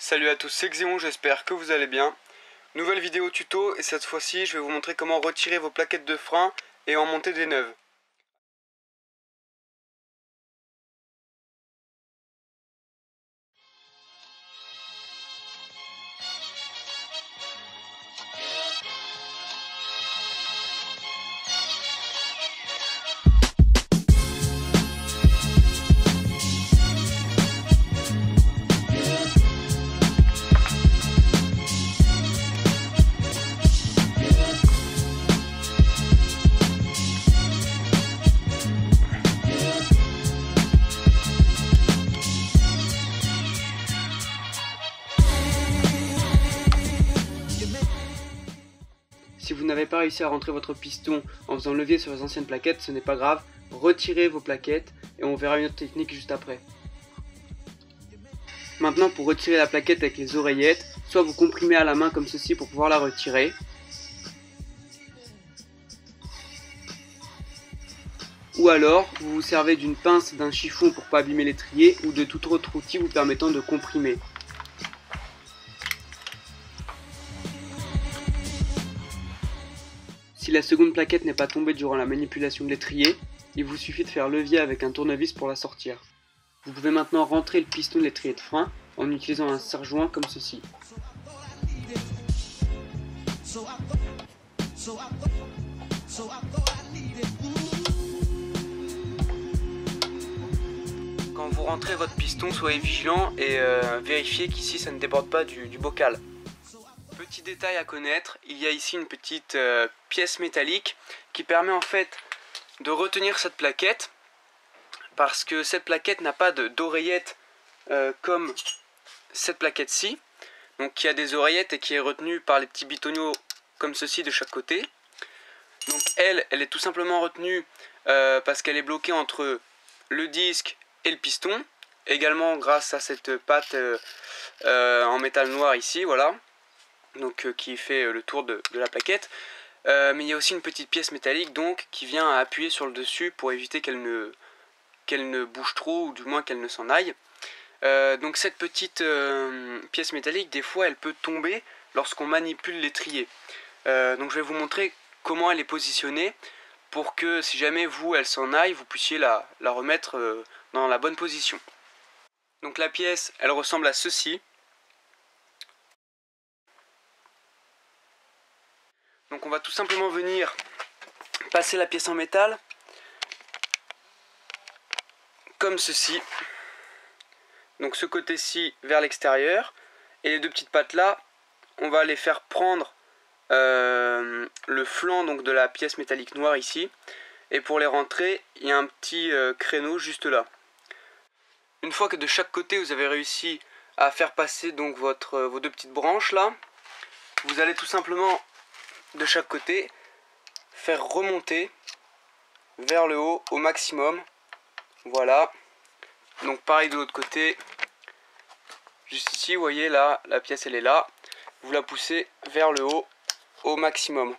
Salut à tous, c'est Xéon, j'espère que vous allez bien. Nouvelle vidéo tuto et cette fois-ci je vais vous montrer comment retirer vos plaquettes de frein et en monter des neuves. Si vous n'avez pas réussi à rentrer votre piston en faisant levier sur les anciennes plaquettes, ce n'est pas grave, retirez vos plaquettes et on verra une autre technique juste après. Maintenant, pour retirer la plaquette avec les oreillettes, soit vous comprimez à la main comme ceci pour pouvoir la retirer, ou alors vous vous servez d'une pince, d'un chiffon pour ne pas abîmer l'étrier ou de tout autre outil vous permettant de comprimer. Si la seconde plaquette n'est pas tombée durant la manipulation de l'étrier, il vous suffit de faire levier avec un tournevis pour la sortir. Vous pouvez maintenant rentrer le piston de l'étrier de frein en utilisant un serre-joint comme ceci. Quand vous rentrez votre piston, soyez vigilant et vérifiez qu'ici ça ne déborde pas du bocal. Petit détail à connaître, il y a ici une petite pièce métallique qui permet en fait de retenir cette plaquette parce que cette plaquette n'a pas d'oreillette comme cette plaquette-ci, donc qui a des oreillettes et qui est retenue par les petits bitonio comme ceci de chaque côté. Donc elle est tout simplement retenue parce qu'elle est bloquée entre le disque et le piston, également grâce à cette patte en métal noir ici, voilà. Donc qui fait le tour de la plaquette, mais il y a aussi une petite pièce métallique donc qui vient à appuyer sur le dessus pour éviter qu'elle ne bouge trop ou du moins qu'elle ne s'en aille. Donc cette petite pièce métallique, des fois elle peut tomber lorsqu'on manipule l'étrier. Donc je vais vous montrer comment elle est positionnée pour que si jamais elle s'en aille, vous puissiez la remettre dans la bonne position. Donc la pièce elle ressemble à ceci. Donc on va tout simplement venir passer la pièce en métal comme ceci. Donc ce côté-ci vers l'extérieur et les deux petites pattes là, on va les faire prendre le flanc donc de la pièce métallique noire ici. Et pour les rentrer, il y a un petit créneau juste là. Une fois que de chaque côté vous avez réussi à faire passer donc vos deux petites branches là, vous allez tout simplement de chaque côté faire remonter vers le haut au maximum. Voilà, donc pareil de l'autre côté, juste ici vous voyez là la pièce elle est là, vous la poussez vers le haut au maximum.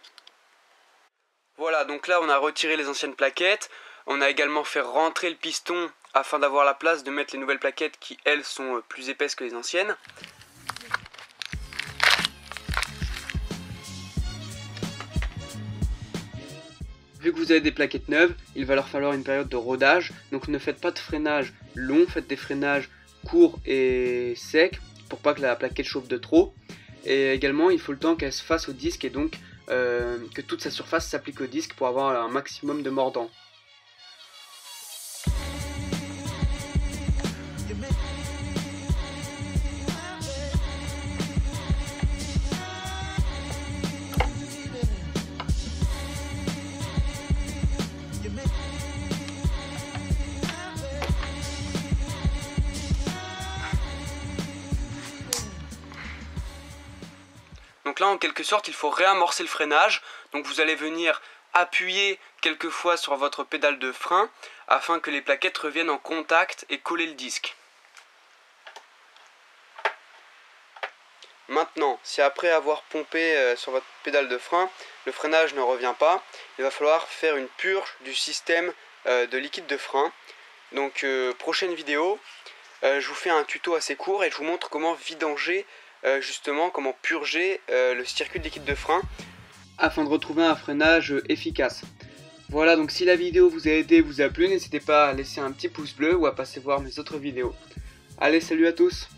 Voilà, donc là on a retiré les anciennes plaquettes, on a également fait rentrer le piston afin d'avoir la place de mettre les nouvelles plaquettes qui elles sont plus épaisses que les anciennes. Vu que vous avez des plaquettes neuves, il va leur falloir une période de rodage, donc ne faites pas de freinage long, faites des freinages courts et secs pour pas que la plaquette chauffe de trop. Et également il faut le temps qu'elle se fasse au disque et donc que toute sa surface s'applique au disque pour avoir un maximum de mordant. Donc là en quelque sorte il faut réamorcer le freinage, donc vous allez venir appuyer quelques fois sur votre pédale de frein afin que les plaquettes reviennent en contact et coller le disque. Maintenant, si après avoir pompé sur votre pédale de frein, le freinage ne revient pas, il va falloir faire une purge du système de liquide de frein. Donc prochaine vidéo, je vous fais un tuto assez court et je vous montre comment vidanger, justement comment purger le circuit de liquide de frein afin de retrouver un freinage efficace. Voilà, donc si la vidéo vous a aidé, vous a plu, n'hésitez pas à laisser un petit pouce bleu ou à passer voir mes autres vidéos. Allez, salut à tous!